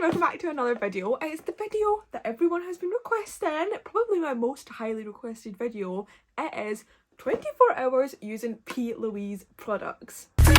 welcome back to another video. It's the video that everyone has been requesting, probably my most highly requested video. It is 24 hours using PLOUISE products. This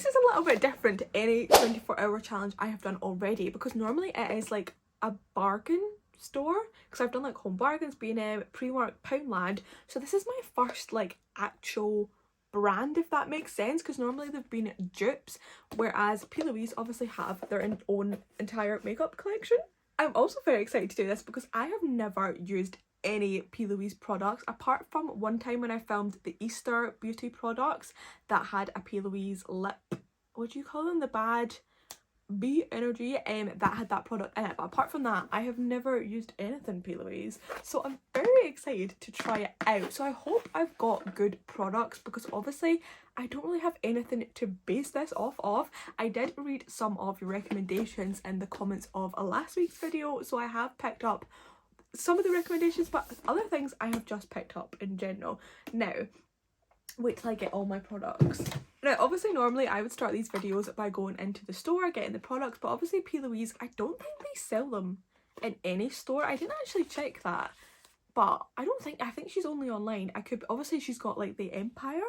is a little bit different to any 24-hour challenge I have done already, because normally it is like a bargain store, because I've done like Home Bargains, B&M, Primark, Poundland. So this is my first like actual brand, if that makes sense, because normally they've been dupes, whereas PLOUISE obviously have their own entire makeup collection. I'm also very excited to do this because I have never used any PLOUISE products apart from one time when I filmed the Easter beauty products that had a PLOUISE lip, what do you call them, the Bad B Energy, that had that product in it. But apart from that, I have never used anything PLOUISE, so I'm very excited to try it out. So I hope I've got good products, because obviously I don't really have anything to base this off of. I did read some of your recommendations in the comments of last week's video, so I have picked up some of the recommendations, but other things I have just picked up in general. Now, wait till I get all my products. Now, obviously normally I would start these videos by going into the store, getting the products, but obviously PLOUISE, I don't think they sell them in any store. I didn't actually check that, but I think she's only online. Obviously she's got like the Empire,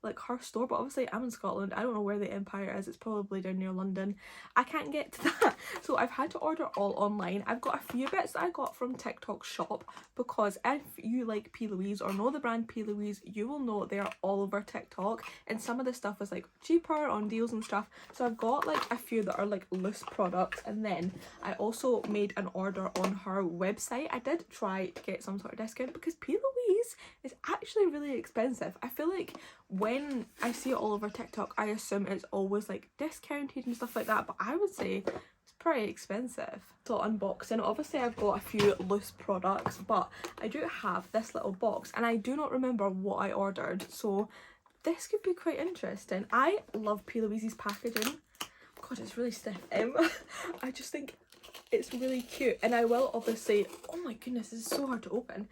like her store, but obviously I'm in Scotland. I don't know where the Empire is. It's probably down near London. I can't get to that, so I've had to order all online. I've got a few bits that I got from TikTok shop, because if you like PLOUISE or know the brand PLOUISE, you will know they are all over TikTok, and some of the stuff is like cheaper on deals and stuff. So I've got like a few that are like loose products, and then I also made an order on her website. I did try to get some sort of discount because PLOUISE is actually really expensive. I feel like when I see it all over TikTok, I assume it's always like discounted and stuff like that, but I would say it's pretty expensive. So unboxing, obviously I've got a few loose products, but I do have this little box and I do not remember what I ordered, so this could be quite interesting. I love PLOUISE's packaging. God, it's really stiff. I just think it's really cute, and I will obviously, oh my goodness, this is so hard to open.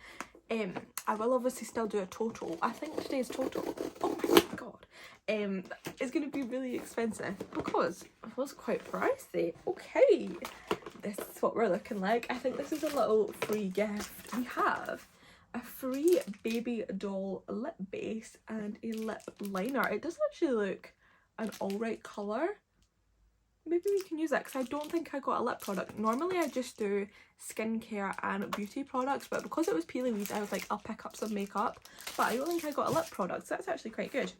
I will obviously still do a total. I think today's total, oh my god, it's going to be really expensive because it was quite pricey. Okay, this is what we're looking like. I think this is a little free gift. We have a free baby doll lip base and a lip liner. It does actually look an alright colour. Maybe we can use that, because I don't think I got a lip product. Normally I just do skincare and beauty products, but because it was PLOUISE, I was like, I'll pick up some makeup, but I don't think I got a lip product, so that's actually quite good.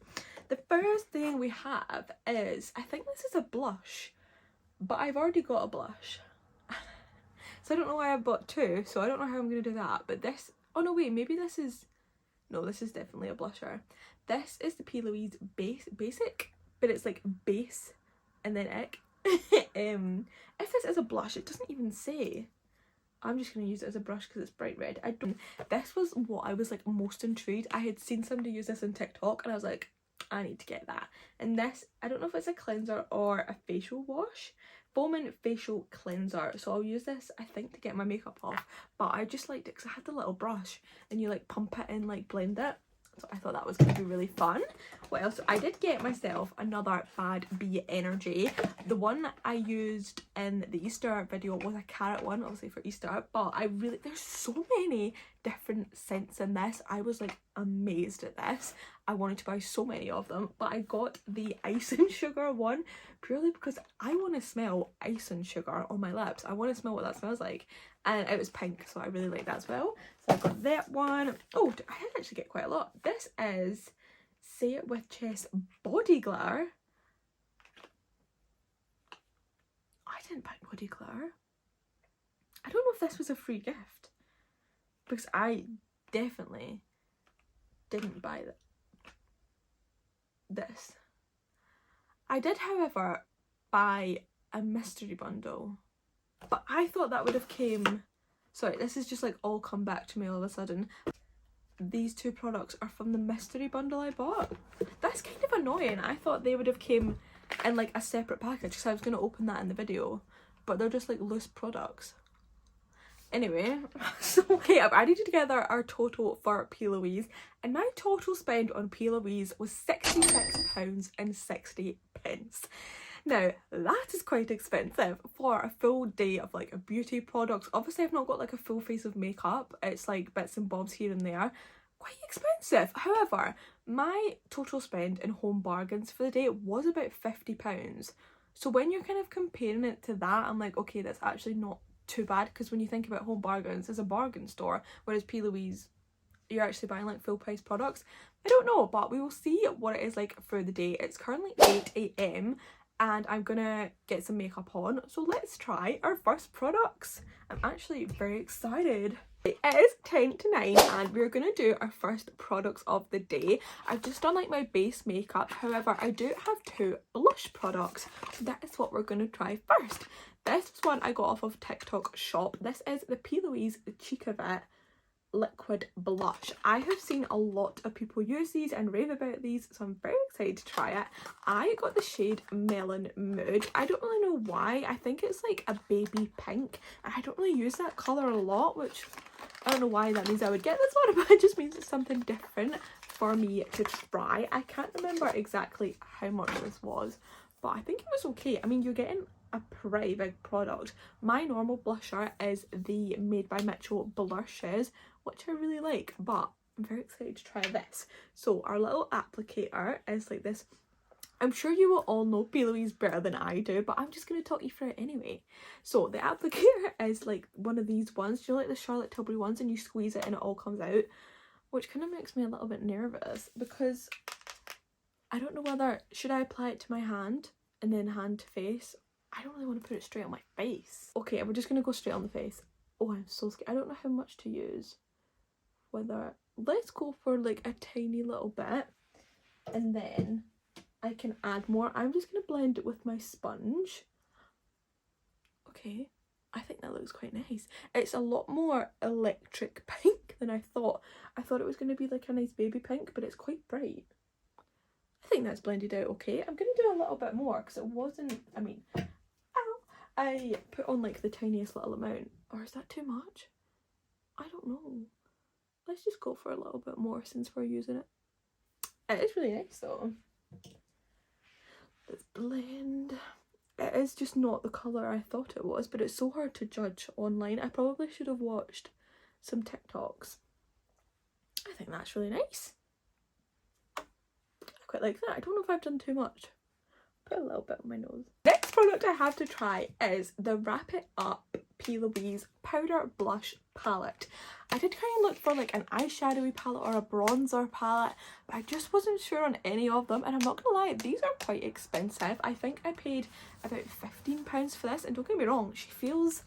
The first thing we have is, I think this is a blush, but I've already got a blush. So I don't know why I've bought two, so I don't know how I'm going to do that. But this, oh no wait, maybe this is, no, this is definitely a blusher. This is the PLOUISE basic, but it's like base and then ick. If this is a blush, it doesn't even say. I'm just going to use it as a brush because it's bright red. This was what I was like most intrigued. I had seen somebody use this on TikTok and I was like, I need to get that. And this, I don't know if it's a cleanser or a facial wash. Foaming facial cleanser. So I'll use this, I think, to get my makeup off. But I just liked it because I had the little brush and you like pump it and like blend it. So I thought that was going to be really fun. What else? I did get myself another Bad B Energy. The one I used in the Easter video was a carrot one, obviously for Easter. But there's so many different scents in this. I was like amazed at this. I wanted to buy so many of them. But I got the ice and sugar one purely because I want to smell ice and sugar on my lips. I want to smell what that smells like. And it was pink, so I really like that as well. So I got that one. Oh, I did actually get quite a lot. This is Say It With Chest Body Glare. I didn't buy body glare. I don't know if this was a free gift, because I definitely didn't buy this. I did, however, buy a mystery bundle, but I thought that would have came, sorry, this is just like all come back to me all of a sudden. These two products are from the mystery bundle I bought. That's kind of annoying. I thought they would have came in like a separate package, because I was going to open that in the video, but they're just like loose products. Anyway, so okay, I've added together our total for PLOUISE, and my total spend on PLOUISE was £66.60. Now, that is quite expensive for a full day of like beauty products. Obviously, I've not got like a full face of makeup. It's like bits and bobs here and there. Quite expensive. However, my total spend in Home Bargains for the day was about £50. So when you're kind of comparing it to that, I'm like, okay, that's actually not too bad, because when you think about Home Bargains, it's a bargain store, whereas PLOUISE, you're actually buying like full price products. I don't know, but we will see what it is like for the day. It's currently 8 AM and I'm gonna get some makeup on, so let's try our first products. I'm actually very excited. It is 10 to 9 and we're gonna do our first products of the day. I've just done like my base makeup, however I do have 2 blush products, so that is what we're gonna try first. This is one I got off of TikTok shop. This is the PLOUISE Cheek of It liquid blush. I have seen a lot of people use these and rave about these, so I'm very excited to try it. I got the shade Melon Mood. I don't really know why. I think it's like a baby pink, and I don't really use that colour a lot, which I don't know why that means I would get this one, but it just means it's something different for me to try. I can't remember exactly how much this was, but I think it was okay. I mean, you're getting a pretty big product. My normal blusher is the Made by Mitchell blushes, which I really like, but I'm very excited to try this. So our little applicator is like this. I'm sure you will all know PLOUISE better than I do, but I'm just going to talk you through it anyway. So the applicator is like one of these ones, you know, like the Charlotte Tilbury ones, and you squeeze it and it all comes out, which kind of makes me a little bit nervous because I don't know whether, should I apply it to my hand and then hand to face? I don't really want to put it straight on my face. Okay, we're just going to go straight on the face. Oh, I'm so scared. I don't know how much to use. Whether, let's go for like a tiny little bit and then I can add more. I'm just going to blend it with my sponge. Okay, I think that looks quite nice. It's a lot more electric pink than I thought. I thought it was going to be like a nice baby pink, but it's quite bright. I think that's blended out okay. I'm going to do a little bit more because it wasn't, I mean, I put on like the tiniest little amount. Or is that too much? I don't know. Let's just go for a little bit more since we're using it. It is really nice though. Let's blend. It is just not the colour I thought it was, but it's so hard to judge online. I probably should have watched some TikToks. I think that's really nice. I quite like that. I don't know if I've done too much. Put a little bit on my nose. Next product I have to try is the Wrap It Up PLOUISE Powder Blush Palette. I did kind of look for like an eyeshadowy palette or a bronzer palette, but I just wasn't sure on any of them, and I'm not gonna lie, these are quite expensive. I think I paid about £15 for this, and don't get me wrong, she feels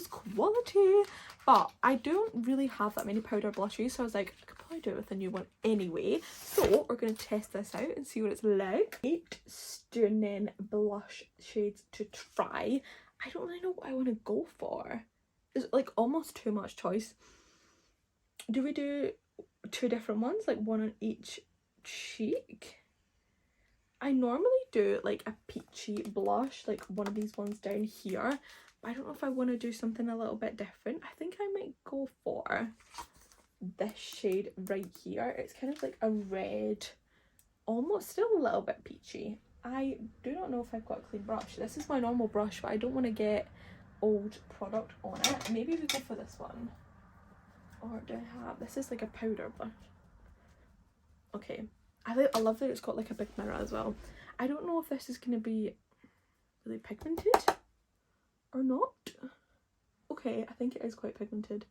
quality, but I don't really have that many powder blushes, so I was like, I could probably do it with a new one anyway. So we're going to test this out and see what it's like. 8 stunning blush shades to try. I don't really know what I want to go for. It's like almost too much choice. Do we do 2 different ones, like one on each cheek? I normally do like a peachy blush, like one of these ones down here. But I don't know if I want to do something a little bit different. I think I might go for this shade right here. It's kind of like a red, almost still a little bit peachy. I do not know if I've got a clean brush. This is my normal brush, but I don't want to get old product on it. Maybe we go for this one. Or do I have, this is like a powder blush. Okay, I love that it's got like a big mirror as well. I don't know if this is going to be really pigmented or not. Okay, I think it is quite pigmented.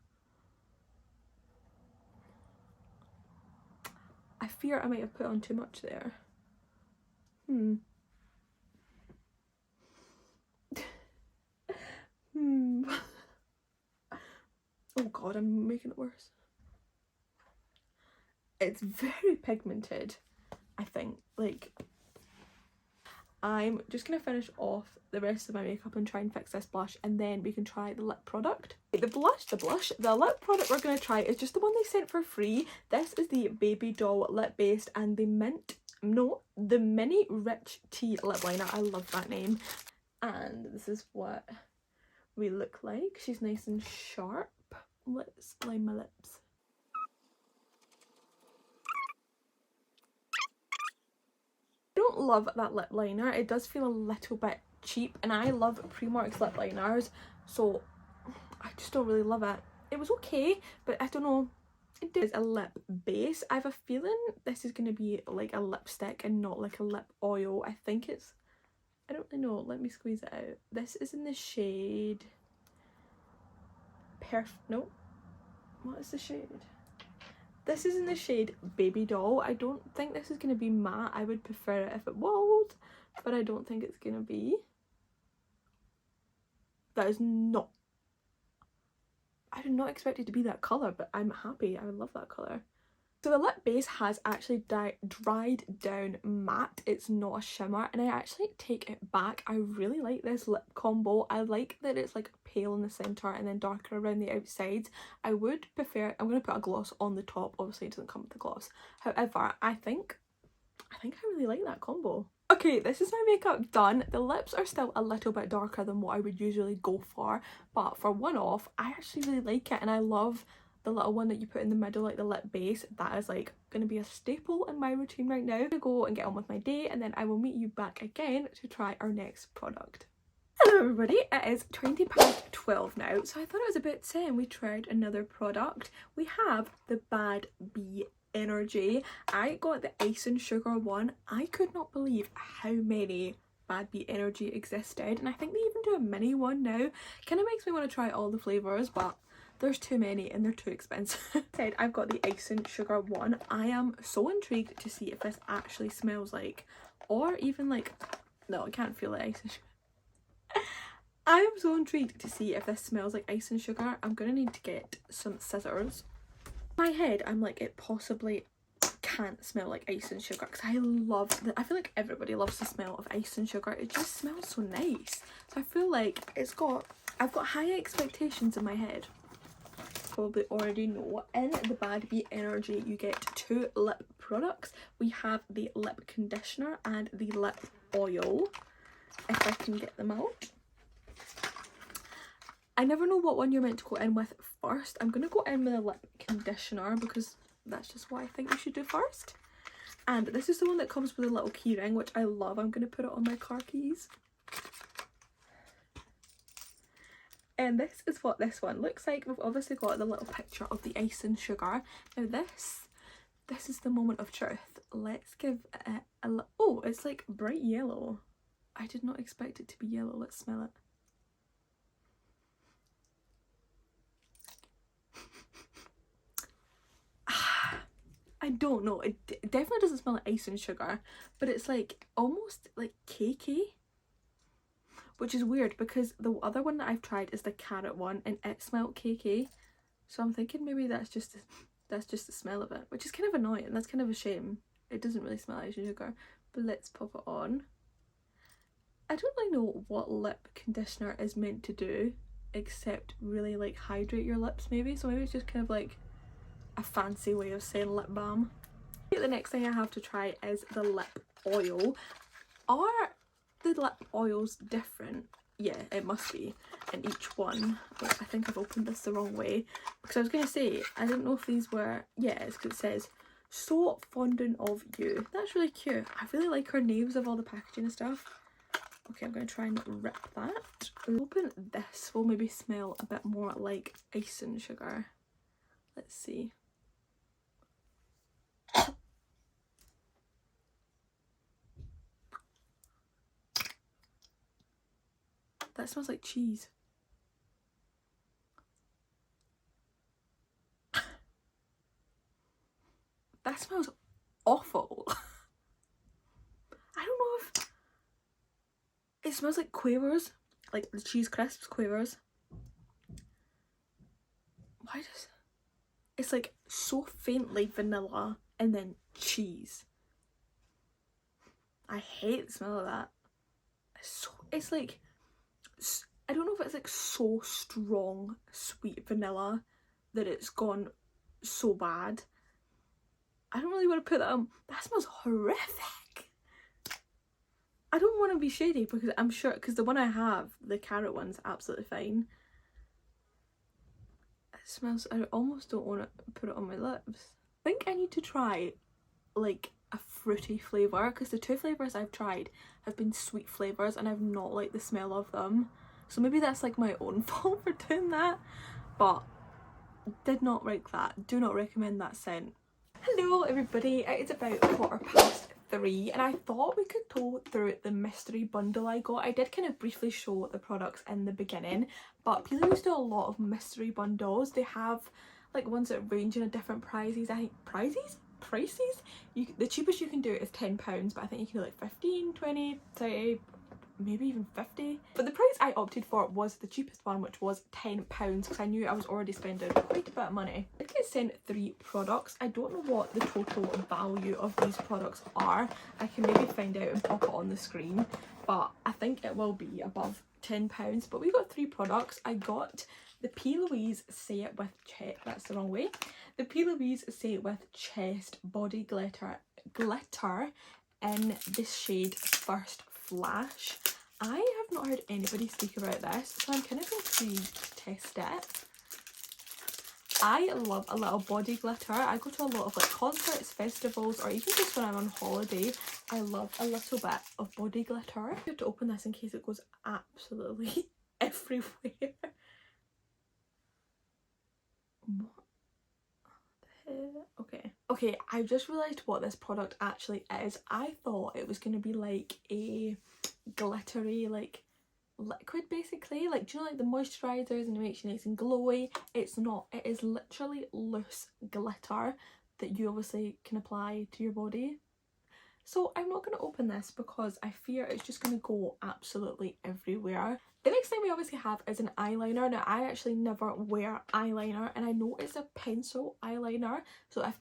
I fear I might have put on too much there. Oh god, I'm making it worse. It's very pigmented, I think. Like, I'm just going to finish off the rest of my makeup and try and fix this blush, and then we can try the lip product. The lip product we're going to try is just the one they sent for free. This is the Baby Doll Lip Base and the the Mini Rich Tea Lip Liner. I love that name. And this is what we look like. She's nice and sharp. Let's line my lips. I don't love that lip liner. It does feel a little bit cheap, and I love Primark's lip liners, so I just don't really love it. It was okay, but I don't know. It is a lip base. I have a feeling this is going to be like a lipstick and not like a lip oil. I think it's, I don't really know. Let me squeeze it out. This is in the shade no. What is the shade? This is in the shade Baby Doll. I don't think this is going to be matte. I would prefer it if it was, but I don't think it's going to be. That is not. I did not expect it to be that colour, but I'm happy. I love that colour. So the lip base has actually dried down matte. It's not a shimmer, and I actually take it back. I really like this lip combo. I like that it's like pale in the centre and then darker around the outsides. I would prefer, I'm going to put a gloss on the top. Obviously it doesn't come with a gloss. However, I think I really like that combo. Okay, this is my makeup done. The lips are still a little bit darker than what I would usually go for, but for one off, I actually really like it, and I love the little one that you put in the middle, like the lip base. That is like going to be a staple in my routine right now. I'm going to go and get on with my day, and then I will meet you back again to try our next product. Hello everybody, it is 12 now, so I thought it was about time we tried another product. We have the Bad Bee Energy. I got the Ice and Sugar one. I could not believe how many Bad Bee Energy existed, and I think they even do a mini one now. Kind of makes me want to try all the flavours, but there's too many and they're too expensive. Said I've got the Ice and Sugar one. I am so intrigued to see if this actually smells like, or even like, no, I can't feel the Ice and Sugar. I am so intrigued to see if this smells like Ice and Sugar. I'm gonna need to get some scissors. In my head, I'm like, it possibly can't smell like Ice and Sugar, because I feel like everybody loves the smell of Ice and Sugar. It just smells so nice. So I feel like I've got high expectations in my head. Probably already know, in the Bad Bee Energy you get 2 lip products. We have the lip conditioner and the lip oil, if I can get them out. I never know what one you're meant to go in with first. I'm going to go in with a lip conditioner because that's just what I think you should do first. And this is the one that comes with a little key ring, which I love. I'm going to put it on my car keys. And this is what this one looks like. We've obviously got the little picture of the Ice and Sugar. Now this is the moment of truth. Let's give it oh, it's like bright yellow. I did not expect it to be yellow. Let's smell it. I don't know. It definitely doesn't smell like Ice and Sugar, but it's like almost like cakey. Which is weird because the other one that I've tried is the carrot one and it smelled cakey. So I'm thinking maybe that's just the smell of it, which is kind of annoying. That's kind of a shame. It doesn't really smell like sugar. But let's pop it on. I don't really know what lip conditioner is meant to do except really like hydrate your lips maybe. So maybe it's just kind of like a fancy way of saying lip balm. The next thing I have to try is the lip oil. Are the lip oils different? Yeah, it must be in each one. Oh, I think I've opened this the wrong way because I was gonna say I didn't know if these were, yeah, it's because it says so fondant of you. That's really cute. I really like her names of all the packaging and stuff. Okay, I'm gonna try and rip that. Open this will maybe smell a bit more like Ice and Sugar. Let's see. That smells like cheese. That smells awful. I don't know if it smells like Quavers, like the cheese crisps Quavers. Why does it's like so faintly vanilla and then cheese. I hate the smell of that. It's like, I don't know if it's like so strong sweet vanilla that it's gone so bad. I don't really want to put that on. That smells horrific. I don't want to be shady because I'm sure, because the one I have, the carrot one's absolutely fine. It smells, I almost don't want to put it on my lips. I think I need to try like a fruity flavour, because the two flavours I've tried have been sweet flavours and I've not liked the smell of them. So maybe that's like my own fault for doing that, but did not like that. Do not recommend that scent. Hello everybody, it's about 3:15 and I thought we could go through the mystery bundle I got. I did kind of briefly show the products in the beginning, but PLOUISE do a lot of mystery bundles. They have like ones that range in different prices. I think prices? The cheapest you can do is £10, but I think you can do like 15, 20, 30, maybe even 50. But the price I opted for was the cheapest one, which was £10, because I knew I was already spending quite a bit of money. I did get sent 3 products. I don't know what the total value of these products are. I can maybe find out and pop it on the screen, but I think it will be above £10. But we got 3 products. I got the PLOUISE Say It With Chest, that's the wrong way. The PLOUISE Say It With Chest Body Glitter in this shade First Flash. I have not heard anybody speak about this, so I'm kind of intrigued to test it. I love a little body glitter. I go to a lot of like concerts, festivals, or even just when I'm on holiday. I love a little bit of body glitter. I have to open this in case it goes absolutely everywhere. What the hell? Okay, I've just realised what this product actually is. I thought it was going to be like a glittery like liquid basically, like do you know like the moisturisers and it makes you nice and glowy. It's not, it is literally loose glitter that you obviously can apply to your body. So I'm not going to open this because I fear it's just going to go absolutely everywhere. The next thing we obviously have is an eyeliner. Now I actually never wear eyeliner and I know it's a pencil eyeliner, so if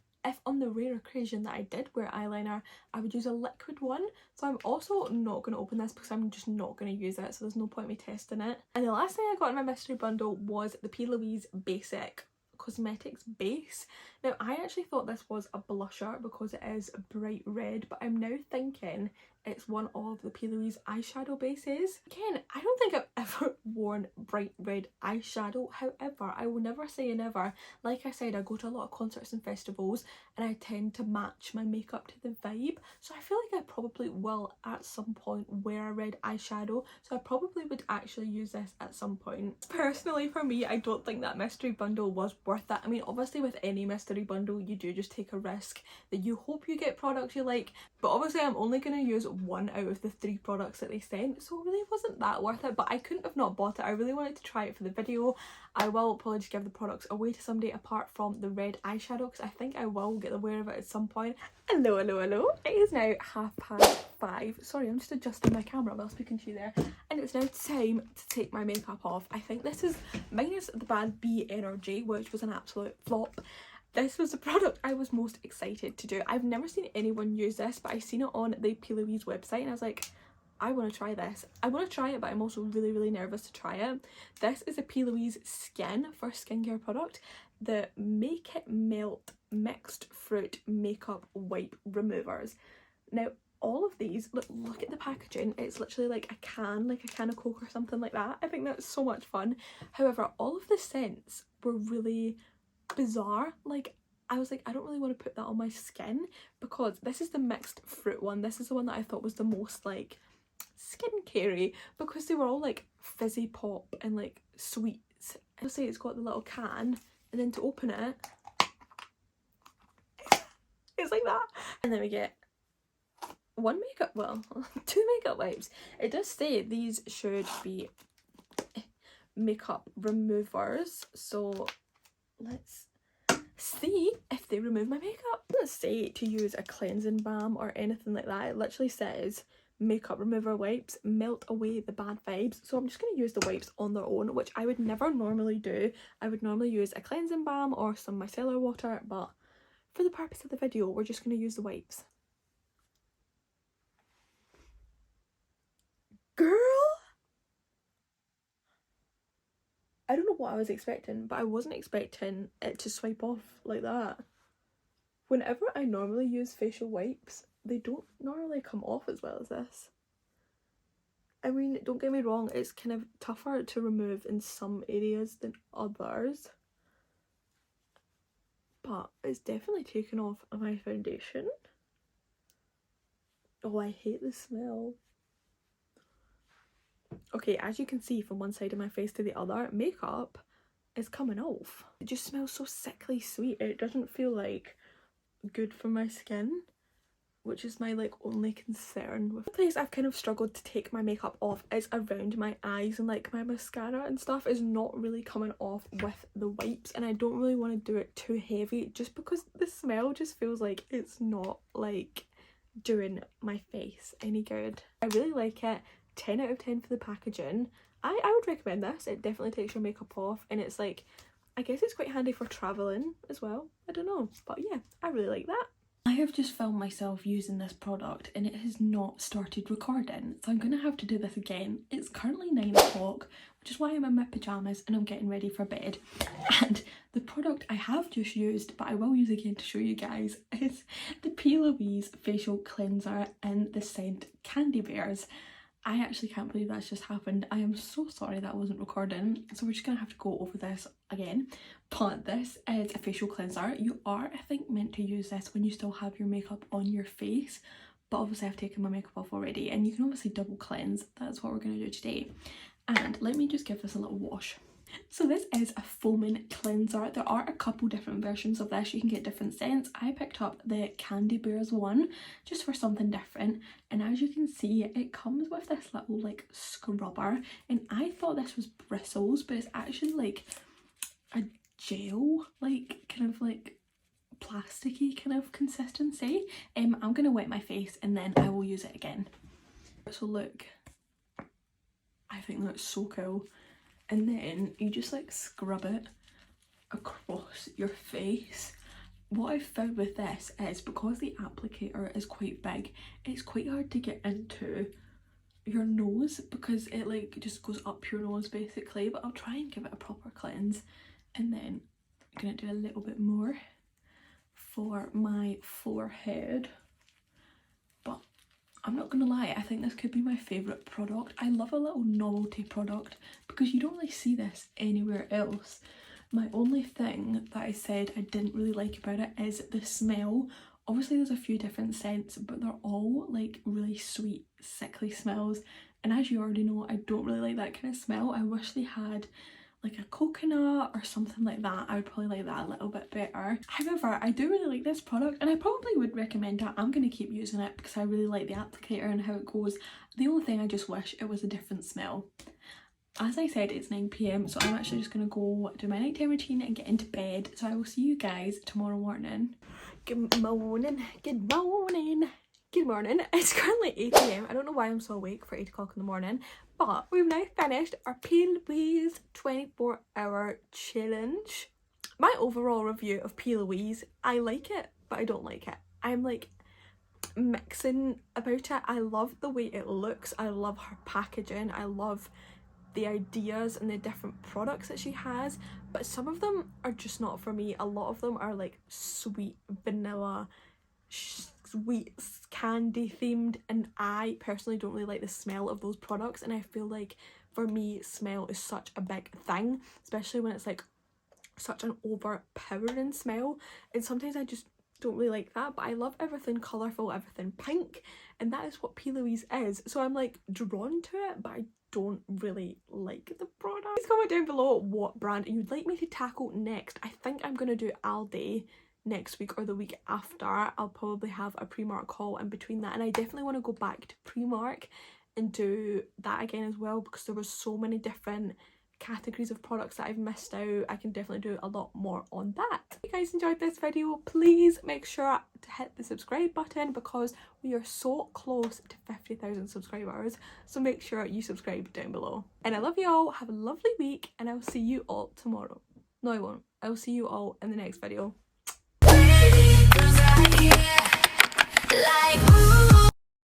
on the rare occasion that I did wear eyeliner, I would use a liquid one. So I'm also not going to open this because I'm just not going to use it, so there's no point in me testing it. And the last thing I got in my mystery bundle was the PLOUISE Basic Cosmetics Base. Now I actually thought this was a blusher because it is bright red, but I'm now thinking it's one of the PLOUISE eyeshadow bases. Again, I don't think I've ever worn bright red eyeshadow, however I will never say never. Like I said, I go to a lot of concerts and festivals and I tend to match my makeup to the vibe, so I feel like I probably will at some point wear a red eyeshadow, so I probably would actually use this at some point. Personally for me, I don't think that mystery bundle was worth it. I mean obviously with any mystery bundle you do just take a risk that you hope you get products you like, but obviously I'm only going to use 1 out of the 3 products that they sent, so it really wasn't that worth it. But I couldn't have not bought it. I really wanted to try it for the video. I will probably just give the products away to somebody apart from the red eyeshadow because I think I will get the wear of it at some point. Hello. It is now 5:30. Sorry, I'm just adjusting my camera while speaking to you there. And it's now time to take my makeup off. I think this is minus the Bad B Energy, which was an absolute flop. This was the product I was most excited to do. I've never seen anyone use this, but I seen it on the PLOUISE website and I was like, I want to try this. I want to try it, but I'm also really nervous to try it. This is a PLOUISE Skin for skincare product, the Make It Melt Mixed Fruit Makeup Wipe Removers. Now all of these, look at the packaging, it's literally like a can of Coke or something like that. I think that's so much fun. However, all of the scents were really bizarre. Like I was like, I don't really want to put that on my skin because this is the mixed fruit one. This is the one that I thought was the most like skincare-y because they were all like fizzy pop and like sweets. I'll say it's got the little can and then to open it it's like that, and then we get 2 makeup wipes. It does say these should be makeup removers, so let's see if they remove my makeup. It doesn't say to use a cleansing balm or anything like that. It literally says makeup remover wipes melt away the bad vibes, so I'm just going to use the wipes on their own, which I would never normally do. I would normally use a cleansing balm or some micellar water, but for the purpose of the video we're just going to use the wipes. Girl, I don't know what I was expecting, but I wasn't expecting it to swipe off like that. Whenever I normally use facial wipes, they don't normally come off as well as this. I mean, don't get me wrong, it's kind of tougher to remove in some areas than others, but it's definitely taken off my foundation. Oh, I hate the smell. Okay, as you can see from one side of my face to the other, makeup is coming off. It just smells so sickly sweet. It doesn't feel like good for my skin, which is my like only concern. The place I've kind of struggled to take my makeup off is around my eyes, and like my mascara and stuff is not really coming off with the wipes, and I don't really want to do it too heavy just because the smell just feels like it's not like doing my face any good. I really like it. 10 out of 10 for the packaging. I would recommend this. It definitely takes your makeup off, and it's like, I guess it's quite handy for travelling as well. I don't know, but yeah, I really like that. I have just found myself using this product and it has not started recording, so I'm gonna have to do this again. It's currently 9 o'clock, which is why I'm in my pyjamas and I'm getting ready for bed. And the product I have just used, but I will use again to show you guys, is the PLOUISE facial cleanser in the scent Candy Bears. I actually can't believe that's just happened. I am so sorry that wasn't recording, so we're just gonna have to go over this again. But this is a facial cleanser. You are, I think, meant to use this when you still have your makeup on your face, but obviously I've taken my makeup off already, and you can obviously double cleanse. That's what we're gonna do today. And let me just give this a little wash. So this is a foaming cleanser. There are a couple different versions of this. You can get different scents. I picked up the Candy Bears one just for something different, and as you can see, it comes with this little like scrubber, and I thought this was bristles, but it's actually like a gel, like kind of like plasticky kind of consistency. I'm gonna wet my face and then I will use it again. So look, I think that's so cool. And then you just like scrub it across your face. What I've found with this is because the applicator is quite big, it's quite hard to get into your nose because it like just goes up your nose basically, but I'll try and give it a proper cleanse. And then I'm gonna do a little bit more for my forehead. But I'm not gonna lie, I think this could be my favourite product. I love a little novelty product because you don't really see this anywhere else. My only thing that I said I didn't really like about it is the smell. Obviously there's a few different scents, but they're all like really sweet, sickly smells. And as you already know, I don't really like that kind of smell. I wish they had like a coconut or something like that. I would probably like that a little bit better. However, I do really like this product and I probably would recommend it. I'm going to keep using it because I really like the applicator and how it goes. The only thing I just wish it was a different smell. As I said, it's 9 PM, so I'm actually just going to go do my nighttime routine and get into bed. So I will see you guys tomorrow morning. Good morning, good morning. Good morning. It's currently 8 AM. I don't know why I'm so awake for 8 o'clock in the morning, but we've now finished our PLOUISE 24-hour challenge. My overall review of PLOUISE, I like it, but I don't like it. I'm like mixing about it. I love the way it looks. I love her packaging. I love the ideas and the different products that she has, but some of them are just not for me. A lot of them are like sweet vanilla, sweet candy themed, and I personally don't really like the smell of those products, and I feel like for me smell is such a big thing, especially when it's like such an overpowering smell, and sometimes I just don't really like that. But I love everything colourful, everything pink, and that is what PLOUISE is, so I'm like drawn to it, but I don't really like the product. Please comment down below what brand you'd like me to tackle next. I think I'm gonna do Aldi next week or the week after. I'll probably have a Primark haul in between that, and I definitely want to go back to Primark and do that again as well because there was so many different categories of products that I've missed out. I can definitely do a lot more on that. If you guys enjoyed this video, please make sure to hit the subscribe button because we are so close to 50,000 subscribers, so make sure you subscribe down below. And I love you all, have a lovely week, and I'll see you all tomorrow. No, I won't. I'll see you all in the next video. Like, ooh.